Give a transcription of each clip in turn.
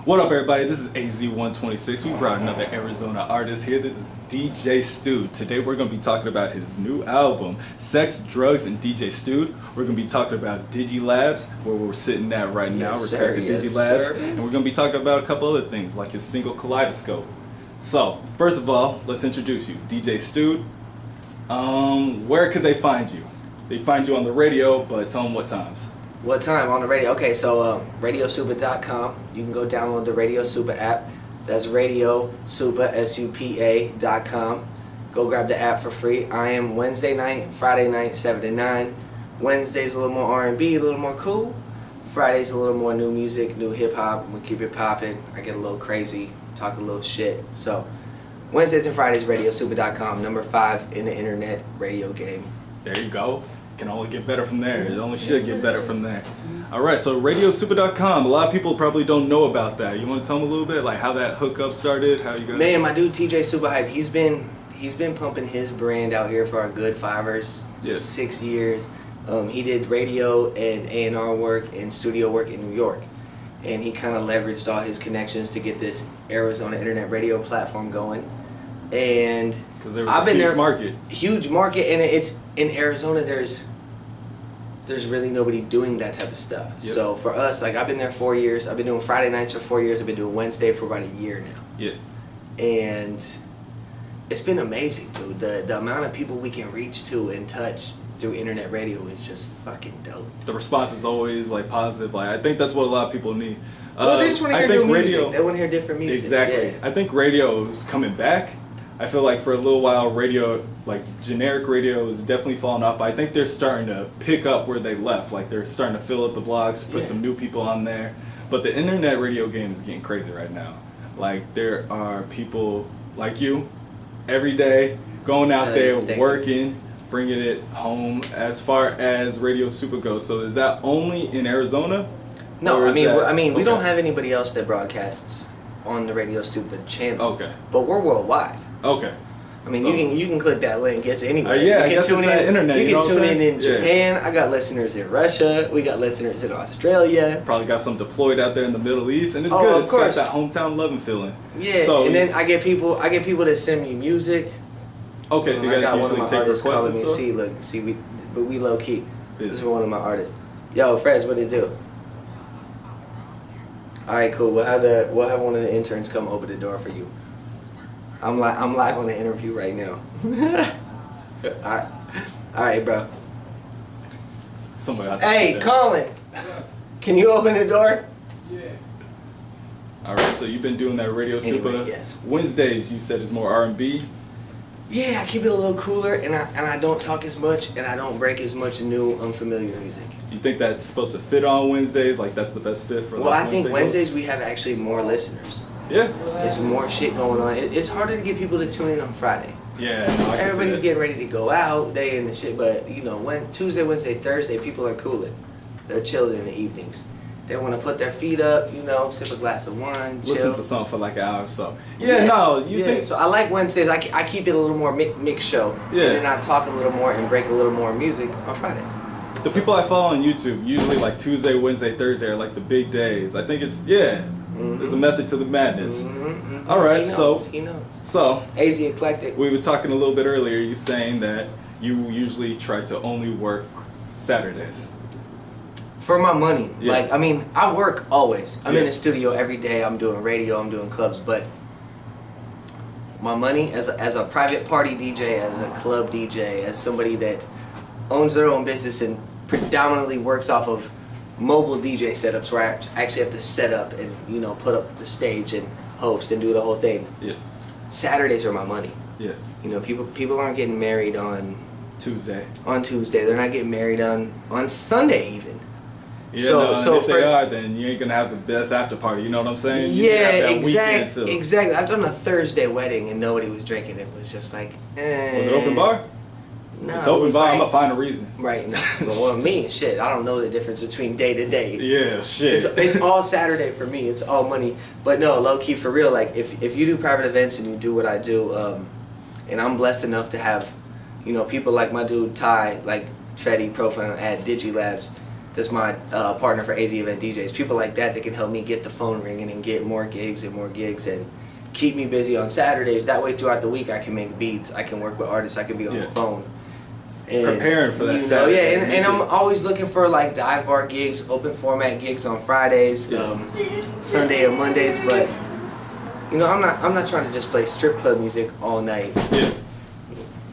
What up, everybody? This is Az126. We brought another Arizona artist here. This is DJ Stude. Today we're going to be talking about his new album, Sex, Drugs, and DJ Stude. We're going to be talking about Digilabs, where we're sitting at right now, respect to Digilabs. And we're going to be talking about a couple other things, like his single Kaleidoscope. So, first of all, let's introduce you. DJ Stude. Where could they find you? They find you on the radio, but tell them what times. What time on the radio? Okay, so RadioSupa.com. You can go download the RadioSupa app. That's RadioSupa, SUPA.com. Go grab the app for free. I am Wednesday night, Friday night, 7 to 9. Wednesday's a little more R&B, a little more cool. Friday's a little more new music, new hip-hop. We keep it popping. I get a little crazy, talk a little shit. So, Wednesdays and Fridays, RadioSupa.com. Number 5 in the internet radio game. There you go. Can only get better from there. It only should get better from there. All right, so RadioSupa.com. A lot of people probably don't know about that. You want to tell them a little bit, like how that hookup started, how you guys? Man, my dude DJ Super Hype. He's been pumping his brand out here for a good 6 years. He did radio and A&R work and studio work in New York, and he kind of leveraged all his connections to get this Arizona internet radio platform going. And because there was a huge market. Huge market, and it's in Arizona. There's really nobody doing that type of stuff. Yep. So for us, like I've been there 4 years. I've been doing Friday nights for 4 years. I've been doing Wednesday for about a year now. Yeah. And it's been amazing, dude. The amount of people we can reach to and touch through internet radio is just fucking dope. The response is always like positive. Like I think that's what a lot of people need. Well, they just want to hear new music. They want to hear different music. Exactly. Yeah. I think radio is coming back. I feel like for a little while, radio, like generic radio, is definitely falling off. But I think they're starting to pick up where they left. Like they're starting to fill up the blogs, put some new people on there. But the internet radio game is getting crazy right now. Like there are people like you, every day, going out there, working, bringing it home. As far as RadioSupa goes, so is that only in Arizona? No, I mean, we don't have anybody else that broadcasts on the RadioSupa channel. Okay. But we're worldwide. Okay. I mean, so, you can click that link. It's anywhere. Yeah, I guess it's that internet. You can tune in Japan. I got listeners in Russia. We got listeners in Australia. Probably got some deployed out there in the Middle East, and it's good. It's got that hometown loving feeling. Yeah. So, and then I get people that send me music. Okay, so you guys usually take requests. But we low key. This is one of my artists. Yo, Frez, what it do? All right, cool. We'll have one of the interns come open the door for you. I'm live on the interview right now. All right, bro. Hey, Colin, can you open the door? Yeah. All right, so you've been doing that RadioSupa. Yes. Wednesdays, you said, is more R&B. Yeah, I keep it a little cooler, and I don't talk as much, and I don't break as much new, unfamiliar music. You think that's supposed to fit on Wednesdays? Like that's the best fit for? Well, I think Wednesdays we have actually more listeners. Yeah. There's more shit going on. It's harder to get people to tune in on Friday. Yeah. No, everybody's getting ready to go out, day and the shit. But you know, Tuesday, Wednesday, Thursday, people are cooling. They're chilling in the evenings. They want to put their feet up, you know, sip a glass of wine, chill. Listen to something for like an hour or so. Yeah, no, you think... So I like Wednesdays. I keep it a little more mixed show. Yeah. And then I talk a little more and break a little more music on Friday. The people I follow on YouTube, usually like Tuesday, Wednesday, Thursday are like the big days. I think it's, there's a method to the madness. All right, He knows. So, AZ Eclectic. we were talking a little bit earlier, you saying that you usually try to only work Saturdays. For my money. Yeah. Like, I mean, I work always. I'm in Yeah. the studio every day. I'm doing radio. I'm doing clubs. But my money as a private party DJ, as a club DJ, as somebody that owns their own business and predominantly works off of mobile DJ setups where I actually have to set up and, you know, put up the stage and host and do the whole thing. Yeah. Saturdays are my money. Yeah. You know, people aren't getting married on Tuesday. Tuesday. They're not getting married on Sunday even. Yeah, and if they are, then you ain't gonna have the best after party. You know what I'm saying? You Yeah, have that weekend feel. exactly. I've done a Thursday wedding and nobody was drinking. It was just like, Was it open bar? No, It's open bar. Like, I'm gonna find a reason. Right. No. Well, me, shit. I don't know the difference between day to day. Yeah, shit. It's all Saturday for me. It's all money. But no, low key for real. Like if you do private events and you do what I do, and I'm blessed enough to have, you know, people like my dude Ty, like Fetty Profile at DigiLabs. That's my partner for AZ Event DJs. People like that can help me get the phone ringing and get more gigs and keep me busy on Saturdays. That way throughout the week I can make beats, I can work with artists, I can be on the phone. And, preparing for that you know, Saturday. Yeah, and I'm always looking for like dive bar gigs, open format gigs on Fridays, Sunday and Mondays. But you know, I'm not trying to just play strip club music all night. Yeah.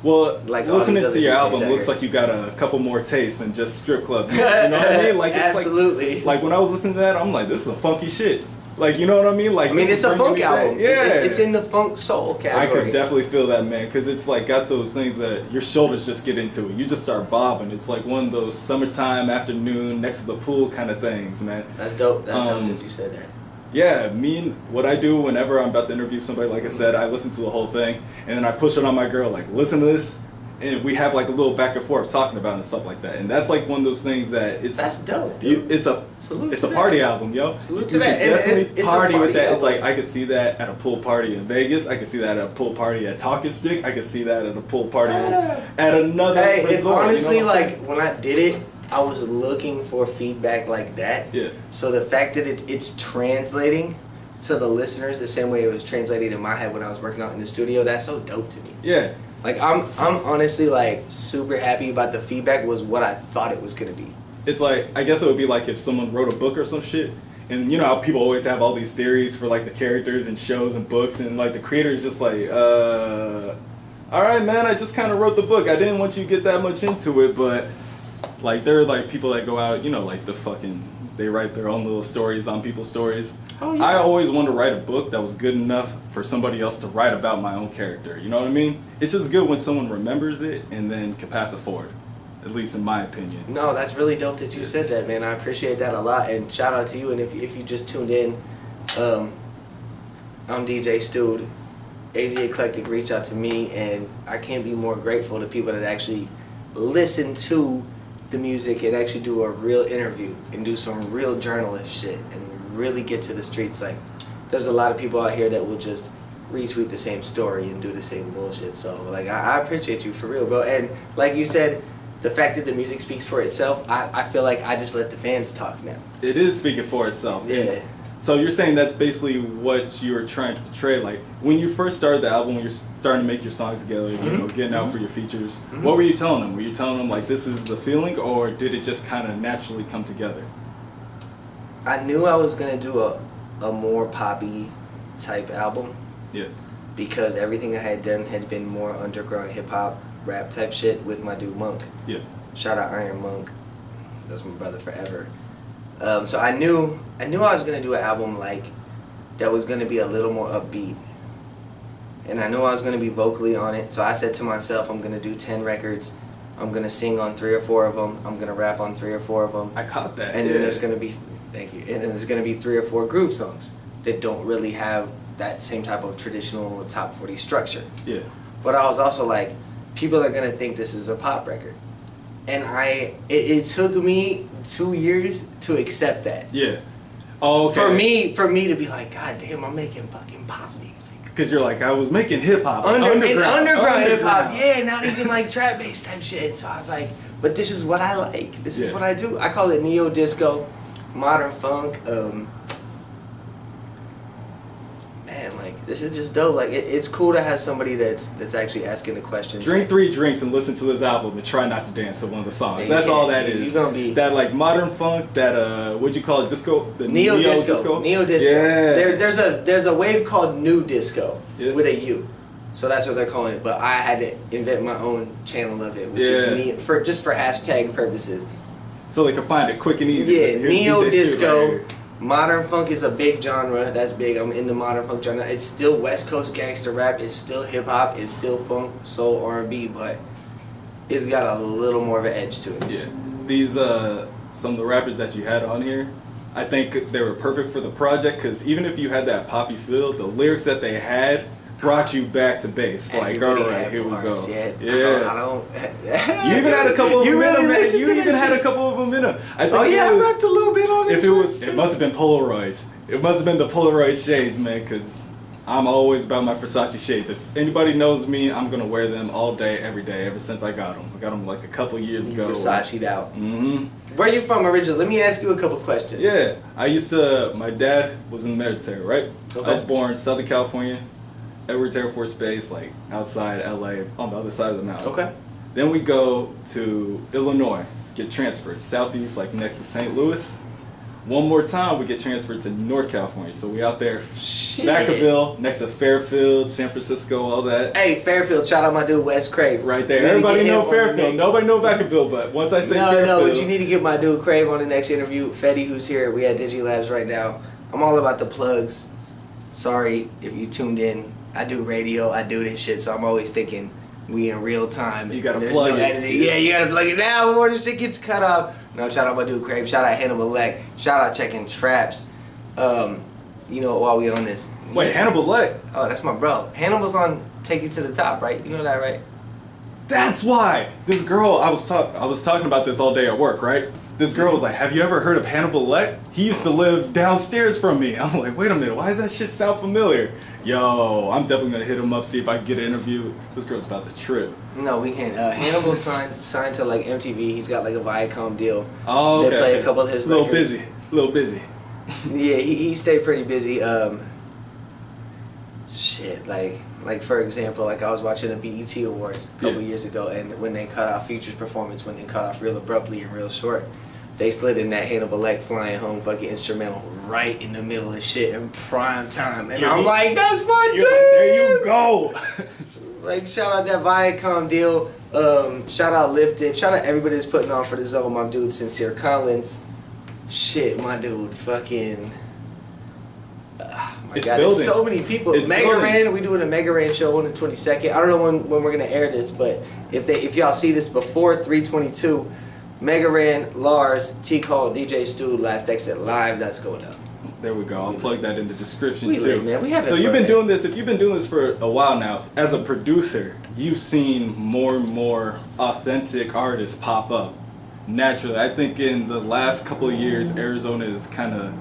Well, Like listening to your DJs album out looks here. like you got a couple more tastes than just strip club music. You know what I mean? Like it's Absolutely. Like when I was listening to that, I'm like, this is a funky shit. Like, you know what I mean? Like, I mean, this it's is a funk bringing me album. back. Yeah, It's in the funk soul I category. could definitely feel that, man, because it's like got those things that your shoulders just get into it. You just start bobbing. It's like one of those summertime afternoon next to the pool kind of things, man. That's dope. That's dope that you said that. Yeah, what I do whenever I'm about to interview somebody, like I said, I listen to the whole thing, and then I push it on my girl, like, listen to this, and we have like a little back and forth talking about it and stuff like that. And that's like one of those things that That's dope, dude. It's a party album, yo. Salute to You that. can And definitely it's a party with party that. It's album. like I could see that at a pool party in Vegas. I could see that at a pool party at Talking Stick. I could see that at a pool party at another Hey, resort. and honestly, you know what I'm like when I did it, I was looking for feedback like that. Yeah. So the fact that it's translating to the listeners the same way it was translated in my head when I was working out in the studio, that's so dope to me. Yeah. Like I'm honestly like super happy about the feedback was what I thought it was gonna be. It's like, I guess it would be like if someone wrote a book or some shit, and you know how people always have all these theories for like the characters and shows and books, and like the creator's just like, alright man, I just kind of wrote the book. I didn't want you to get that much into it, but like there are like people that go out, you know, like they write their own little stories on people's stories. Oh, yeah. I always wanted to write a book that was good enough for somebody else to write about my own character. You know what I mean? It's just good when someone remembers it and then can pass it forward. At least in my opinion. No, that's really dope that you said that, man. I appreciate that a lot, and shout out to you. And if you just tuned in, I'm DJ Stude. AZ Eclectic reached out to me, and I can't be more grateful to people that actually listen to the music and actually do a real interview and do some real journalist shit and really get to the streets. Like, there's a lot of people out here that will just retweet the same story and do the same bullshit. So, like, I appreciate you for real, bro. And like you said, the fact that the music speaks for itself, I feel like I just let the fans talk now. It is speaking for itself. Yeah. So you're saying that's basically what you were trying to portray. Like when you first started the album, when you're starting to make your songs together, you know, getting out for your features. What were you telling them? Were you telling them like this is the feeling, or did it just kind of naturally come together? I knew I was gonna do a more poppy type album. Yeah. Because everything I had done had been more underground hip hop, rap type shit with my dude Monk. Yeah. Shout out Iron Monk. That's my brother forever. So I knew I was gonna do an album like that was gonna be a little more upbeat, and I knew I was gonna be vocally on it. So I said to myself, I'm gonna do 10 records. I'm gonna sing on 3 or 4 of them. I'm gonna rap on 3 or 4 of them. I caught that. And then there's gonna be, thank you. And then there's gonna be 3 or 4 groove songs that don't really have that same type of traditional top 40 structure. Yeah. But I was also like, people are gonna think this is a pop record. and it took me 2 years to accept that. Yeah. Oh, okay. For me to be like, God damn, I'm making fucking pop music. Because you're like, I was making hip hop, underground hip hop, yeah, not even like trap bass type shit. So I was like, but this is what I like. This is what I do. I call it neo disco, modern funk. Man, like this is just dope. Like it's cool to have somebody that's actually asking the questions. Drink 3 drinks and listen to this album and try not to dance to one of the songs. Yeah, That's all that is. You're gonna be that like modern funk. That what'd you call it? Disco. The neo disco. Neo disco. Yeah. There's a wave called new disco with a U. So that's what they're calling it. But I had to invent my own channel of it, which is for hashtag purposes. So they can find it quick and easy. Yeah, neo DJ disco. Right, Modern funk is a big genre. That's big. I'm in the modern funk genre. It's still West Coast gangster rap. It's still hip hop. It's still funk, soul, R&B, but it's got a little more of an edge to it. Yeah. These some of the rappers that you had on here, I think they were perfect for the project because even if you had that poppy feel, the lyrics that they had brought you back to bass. Like, all right, here we go. Yeah. I don't. You even had a couple of them in them. You even had a couple of them in them. I think I rapped a little bit on it. It must have been Polaroids. It must have been the Polaroid shades, man, because I'm always about my Versace shades. If anybody knows me, I'm going to wear them all day, every day, ever since I got them. I got them like a couple years ago. Versace'd out. Mm-hmm. Where are you from originally? Let me ask you a couple questions. Yeah. My dad was in the military, right? Okay. I was born in Southern California. Edwards Air Force Base, like outside LA, on the other side of the mountain. Okay. Then we go to Illinois, get transferred southeast, like next to St. Louis. One more time, we get transferred to North California. So we out there, Vacaville, next to Fairfield, San Francisco, all that. Hey, Fairfield, shout out my dude Wes Crave. Right there. Everybody know Fairfield. Nobody know Vacaville, but once I say Fairfield. No, but you need to get my dude Crave on the next interview. Fetty, who's here, we at DigiLabs right now. I'm all about the plugs. Sorry if you tuned in. I do radio, I do this shit, so I'm always thinking we in real time. You gotta There's plug no it. editing. Yeah, you gotta plug it now before this shit gets cut off. No, shout out my dude Crave, shout out Hannibal, shout out checking traps. You know, while we on this. Wait, Hannibal? Oh, that's my bro. Hannibal's on Take You to the Top, right? You know that, right? That's why this girl, I was talking about this all day at work, right? This girl was like, have you ever heard of Hannibal Leck? He used to live downstairs from me. I'm like, wait a minute, why does that shit sound familiar? Yo, I'm definitely gonna hit him up, see if I can get an interview. This girl's about to trip. No, we can't. Hannibal signed to like MTV. He's got like a Viacom deal. Oh, okay. They play a couple of his records. A little busy. Yeah, he stayed pretty busy. Shit, like for example, like I was watching the BET Awards a couple years ago, and when they cut off Future's performance, when they cut off real abruptly and real short, they slid in that Hannibal Leck flying home fucking instrumental right in the middle of shit in prime time, and I'm like, that's my dude. There you go. Like shout out that Viacom deal. Shout out Lifted. Shout out everybody that's putting on for the zone. My dude Sincere Collins. Shit, my dude fucking. My God, there's so many people. Mega Ran, we doing a Mega Ran show on the 22nd. I don't know when we're gonna air this, but if y'all see this before 3/22, Mega Ran, Lars, T Call, DJ Stude, Last Exit Live. That's going up. There we go. I'll plug that in the description we too. Live, man. We have. So you've been doing this. If you've been doing this for a while now, as a producer, you've seen more and more authentic artists pop up. Naturally, I think in the last couple of years, Arizona is kind of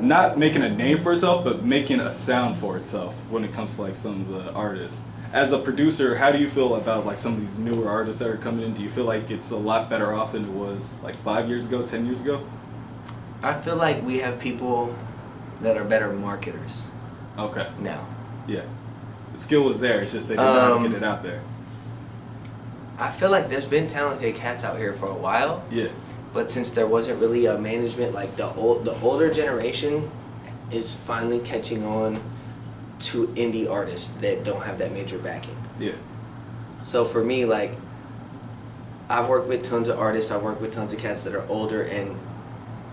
not making a name for itself, but making a sound for itself when it comes to like some of the artists. As a producer, how do you feel about like some of these newer artists that are coming in? Do you feel like it's a lot better off than it was like 5 years ago, 10 years ago? I feel like we have people that are better marketers. Okay. Now. Yeah. The skill was there, it's just they didn't know how to get it out there. I feel like there's been talented cats out here for a while. Yeah. But since there wasn't really a management, like the older generation is finally catching on to indie artists that don't have that major backing. Yeah. So for me, like, I've worked with tons of artists, I've worked with tons of cats that are older, and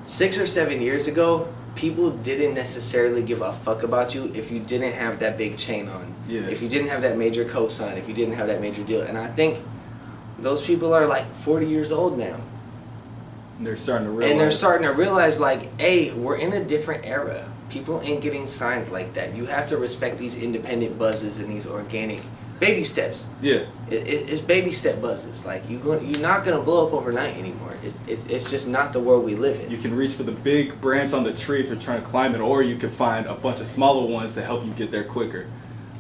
6 or 7 years ago, people didn't necessarily give a fuck about you if you didn't have that big chain on. Yeah. If you didn't have that major cosign, if you didn't have that major deal. And I think those people are like 40 years old now. And they're starting to realize. Like, hey, we're in a different era. People ain't getting signed like that. You have to respect these independent buzzes and these organic baby steps. Yeah. It's baby step buzzes. Like you're not gonna blow up overnight anymore. It's just not the world we live in. You can reach for the big branch on the tree if you're trying to climb it, or you can find a bunch of smaller ones to help you get there quicker.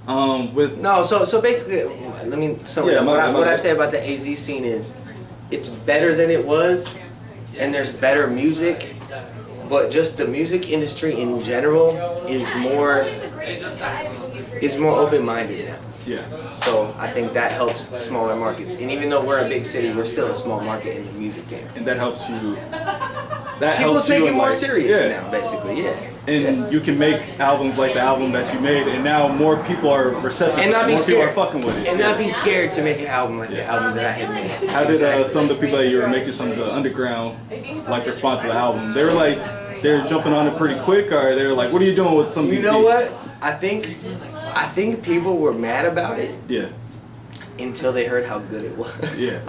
So basically, let me what I say about the AZ scene is, it's better than it was, and there's better music, but just the music industry in general is more open-minded now. Yeah. So I think that helps smaller markets. And even though we're a big city, we're still a small market in the music game. And that helps you. People take it more serious now, basically. Yeah. And you can make albums like the album that you made, and now more people are receptive. And not be scared. People are fucking with it. And not be scared to make an album like the album that I had made. How did some of the people that you were making, some of the underground, like respond to the album? They were like, they're jumping on it pretty quick, or they're like, what are you doing with some of these beats? You know what? I think people were mad about it. Yeah. Until they heard how good it was. Yeah.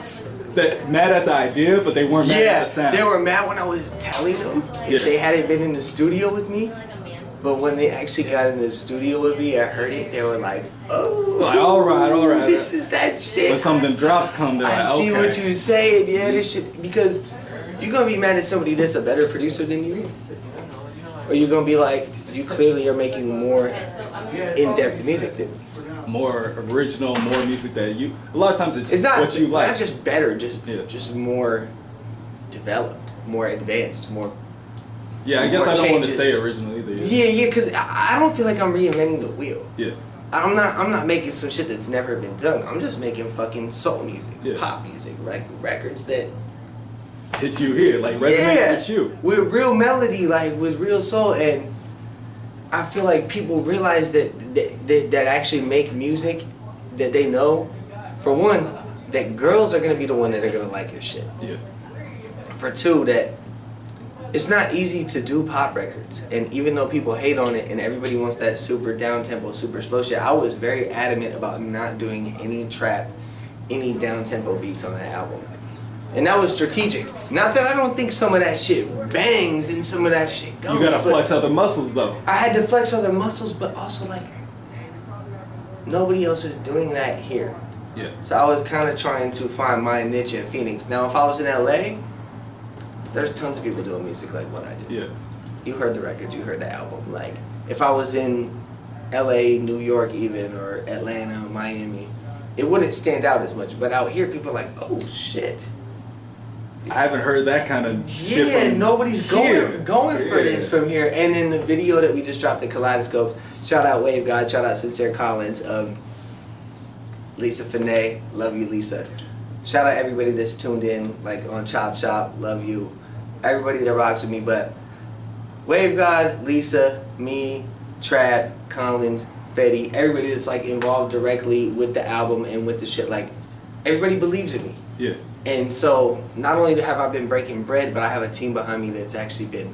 Mad at the idea, but they weren't mad at the sound. They were mad when I was telling them if they hadn't been in the studio with me. But when they actually got in the studio with me, I heard it, they were like, oh, like, all right. This is that shit. When some of them drops come, they're like, I see what you're saying, this shit. Because you're going to be mad at somebody that's a better producer than you. Or you're going to be like, you clearly are making more in-depth music than me. More original, more music that you. A lot of times it's not what you like. Not just better, just more developed, more advanced, more. Yeah, I guess I don't want to say original either. Yeah, because I don't feel like I'm reinventing the wheel. Yeah. I'm not making some shit that's never been done. I'm just making fucking soul music, pop music, like records that hits you here, like resonates with you. With real melody, like with real soul, and I feel like people realize that actually make music that they know. For one, that girls are gonna be the one that are gonna like your shit. Yeah. For two, that it's not easy to do pop records, and even though people hate on it and everybody wants that super down tempo, super slow shit, I was very adamant about not doing any trap, any down tempo beats on that album. And that was strategic. Not that I don't think some of that shit bangs and some of that shit goes. You gotta flex other muscles though. I had to flex other muscles, but also like, nobody else is doing that here. Yeah. So I was kind of trying to find my niche in Phoenix. Now if I was in LA, there's tons of people doing music like what I do. Yeah. You heard the records, you heard the album. Like, if I was in LA, New York even, or Atlanta, Miami, it wouldn't stand out as much. But out here, people are like, oh shit. I haven't heard that kind of shit from nobody's going for this from here. And in the video that we just dropped, the Kaleidoscope, shout out Wave God, shout out Sincere Collins, Lisa Finet, love you Lisa. Shout out everybody that's tuned in, like on Chop Shop, love you. Everybody that rocks with me, but Wave God, Lisa, me, Trap, Collins, Fetty, everybody that's like involved directly with the album and with the shit, like everybody believes in me. Yeah. And so, not only have I been breaking bread, but I have a team behind me that's actually been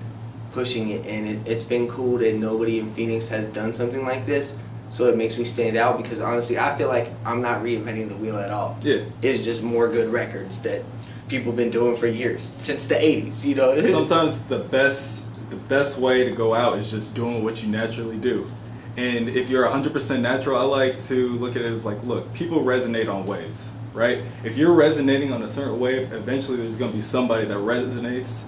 pushing it, and it's been cool that nobody in Phoenix has done something like this, so it makes me stand out, because honestly, I feel like I'm not reinventing the wheel at all. Yeah. It's just more good records that people have been doing for years, since the 80s, you know? Sometimes the best way to go out is just doing what you naturally do. And if you're 100% natural, I like to look at it as like, look, people resonate on waves. Right? If you're resonating on a certain wave, eventually there's going to be somebody that resonates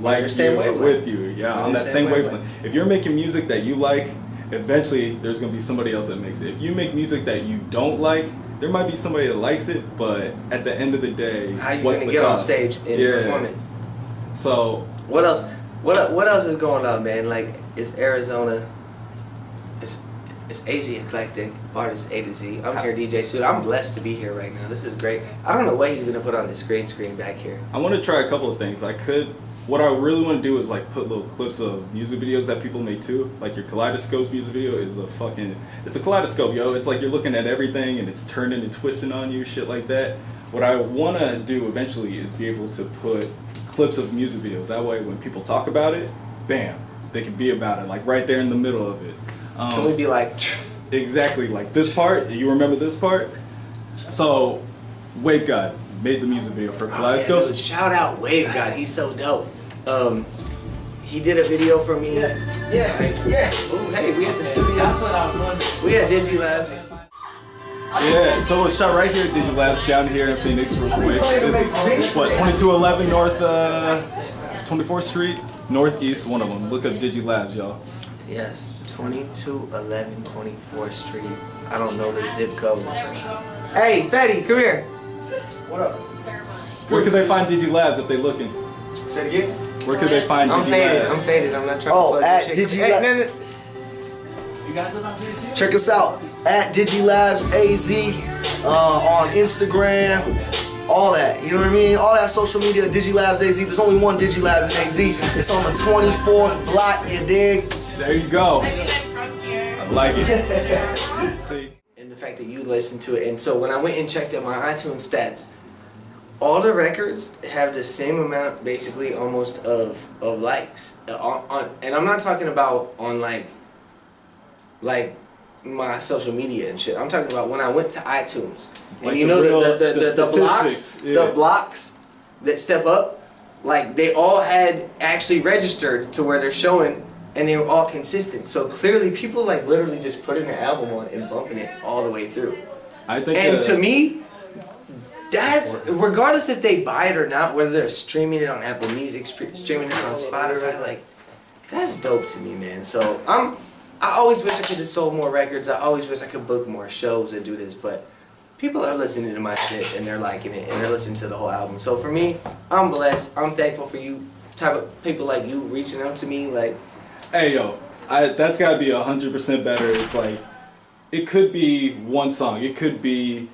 like you or with you. Yeah, on that same wavelength. If you're making music that you like, eventually there's going to be somebody else that makes it. If you make music that you don't like, there might be somebody that likes it, but at the end of the day, how you going to get on stage and perform it? So what else? What else is going on, man? Like, it's Arizona. It's AZ Eclectic, artist A to Z. I'm here, DJ Stude. I'm blessed to be here right now. This is great. I don't know what he's gonna put on this green screen back here. I want to try a couple of things. What I really want to do is like put little clips of music videos that people make too. Like your Kaleidoscope music video is it's a kaleidoscope, yo. It's like you're looking at everything and it's turning and twisting on you, shit like that. What I want to do eventually is be able to put clips of music videos. That way when people talk about it, bam, they can be about it, like right there in the middle of it. Can we be like... Exactly, like this part, you remember this part? So, Wave God made the music video for Kaleidoscope. Yeah, shout out Wave God, he's so dope. He did a video for me. Yeah. Ooh, hey, we at the studio. That's what I was wondering. We at DigiLabs. Yeah, so it's shot right here at DigiLabs down here in Phoenix real quick. This is, what, 2211 North 24th Street? Northeast, one of them. Look up DigiLabs, y'all. Yes, 2211 24th Street. I don't know the zip code. Hey, Fetty, come here. What up? Where could they find DigiLabs if they looking? Say it again? Where could they find I'm DigiLabs? faded. I'm not trying Oh, to plug at this shit. DigiLabs. Hey, no. You guys about here too? Check us out at DigiLabs AZ on Instagram, all that. You know what I mean? All that social media, DigiLabs AZ. There's only one DigiLabs in AZ. It's on the 24th block, you dig? There you go. I like it. See? And the fact that you listened to it. And so when I went and checked out my iTunes stats, all the records have the same amount, basically, almost of likes. And I'm not talking about on like my social media and shit. I'm talking about when I went to iTunes. And Like you the know real- the the blocks, statistics, yeah. the blocks that step up, like they all had actually registered to where they're showing, and they were all consistent. So clearly, people like literally just putting their album on and bumping it all the way through. I think And to me, that's regardless if they buy it or not, whether they're streaming it on Apple Music, streaming it on Spotify, like that's dope to me, man. So I always wish I could have sold more records. I always wish I could book more shows and do this, but people are listening to my shit and they're liking it and they're listening to the whole album. So for me, I'm blessed. I'm thankful for you, type of people like you reaching out to me, like. Hey yo, that's gotta be 100% better. It's like, it could be one song. It could be,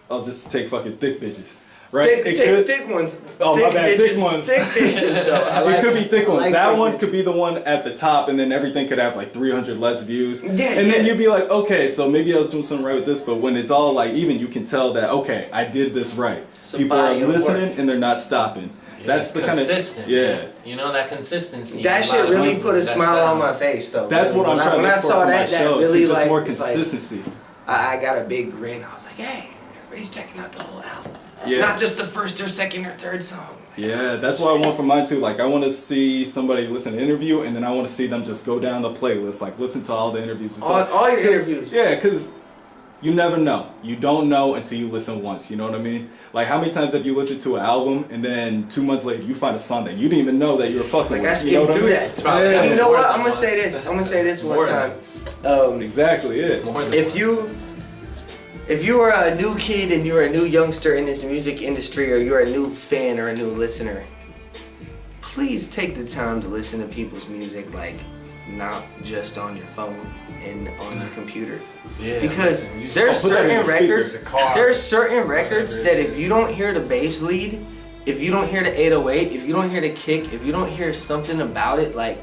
I'll just take fucking thick bitches, right? Thick ones. Oh thick my bad, bitches, thick ones. Thick bitches. So I like, it could be thick ones. I like That thick one bitches. could be the one at the top, and then everything could have like 300 less views. Yeah, and then yeah. you'd be like, okay, so maybe I was doing something right with this, but when it's all like even, you can tell that okay, I did this right. It's a People are body of listening work. and they're not stopping. That's the kind of consistent. yeah. You know that consistency. That A shit lot of really people, put a that's, smile on my face, though. That's what I'm trying to When I look saw for my that, that show, really too, just like more was like, consistency. I got a big grin. I was like, hey, everybody's checking out the whole album. Yeah. Not just the first or second or third song. Like, Yeah, that's what I want for mine too. Like, I want to see somebody listen to an interview, and then I want to see them just go down the playlist, like listen to all the interviews. And stuff. all your interviews. Yeah, because you never know. You don't know until you listen once. You know what I mean? Like, how many times have you listened to an album, and then 2 months later you find a song that you didn't even know that you were fucking Like with? I You know skimmed what I through mean? that. It's probably Yeah. You know more what? than I'm gonna once. say this. I'm gonna say this one More time. than Exactly it. More than If you are a new kid and you're a new youngster in this music industry, or you're a new fan or a new listener, please take the time to listen to people's music, like not just on your phone and on your computer. Yeah, Because listen, you should- there's I'll put that in certain the speaker. records, The car. there's certain records Whatever that it if you don't hear the bass lead, if you don't hear the 808, if you don't hear the kick, if you don't hear something about it, like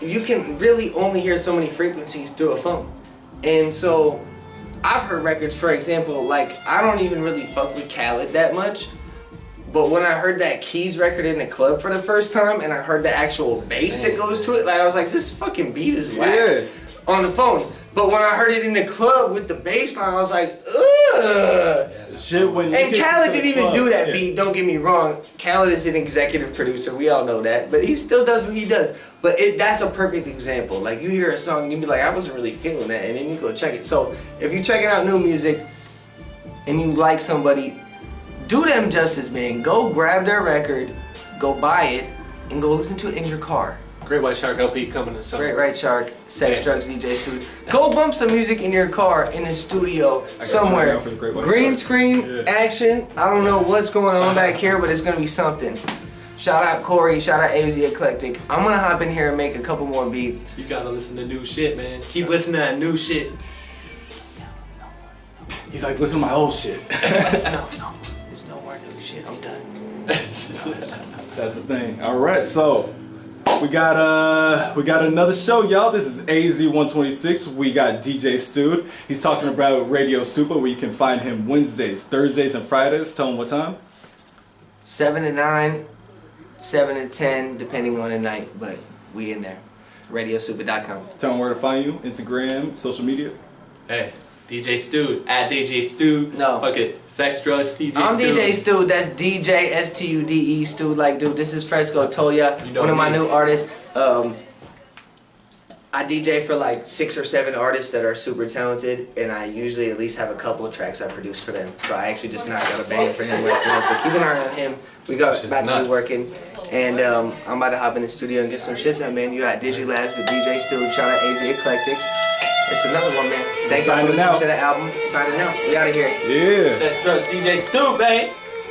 you can really only hear so many frequencies through a phone. And so I've heard records, for example, like I don't even really fuck with Khaled that much, but when I heard that Keys record in the club for the first time and I heard the actual bass that goes to it, like I was like, this fucking beat is whack Yeah. on the phone. But when I heard it in the club with the bass line, I was like, ugh. Shit, when you And get Khaled to the didn't even club, do that yeah. beat, don't get me wrong. Khaled is an executive producer, we all know that. But he still does what he does. But that's a perfect example. Like you hear a song and you be like, I wasn't really feeling that. And then you go check it. So if you're checking out new music and you like somebody, do them justice, man. Go grab their record, go buy it, and go listen to it in your car. Great White Shark LP coming in summer. Great Right Shark, Sex, Yeah. Drugs, DJ Stude. Go bump some music in your car, in a studio, got you somewhere. down for the Great White Green Shark. screen, Yeah. action. I don't know what's going on back here, but it's gonna be something. Shout out Corey, shout out AZ Eclectic. I'm gonna hop in here and make a couple more beats. You gotta listen to new shit, man. Keep listening to that new shit. He's like, listen to my old shit. No, there's no more new shit. I'm done. That's the thing. All right, so we got another show, y'all. This is Az126. We got DJ Stude. He's talking about RadioSupa, where you can find him Wednesdays, Thursdays, and Fridays. Tell him what time. 7 to 9, 7 to 10, depending on the night, but we in there. RadioSupa.com. Tell him where to find you. Instagram, social media. Hey, DJ Stude at DJ Stude. No. Fuck it. Sex, drugs, DJ I'm Stude. DJ Stude, that's DJ S-T-U-D-E, Stude, like dude. This is Fresco Toya, You know one of my me. new artists. I DJ for like 6 or 7 artists that are super talented, and I usually at least have a couple of tracks I produce for them. So I actually just knocked out a banger for him last night. So keep an eye on him. We got Shit's about to nuts. be working, and I'm about to hop in the studio and get some shit done, man. You got DigiLabs with DJ Stude, shout out AZ Eclectic. It's another one, man. Thanks for Signing listening out. to the album. Signing out. We out of here. Yeah. Sex Drugs DJ Stude, babe.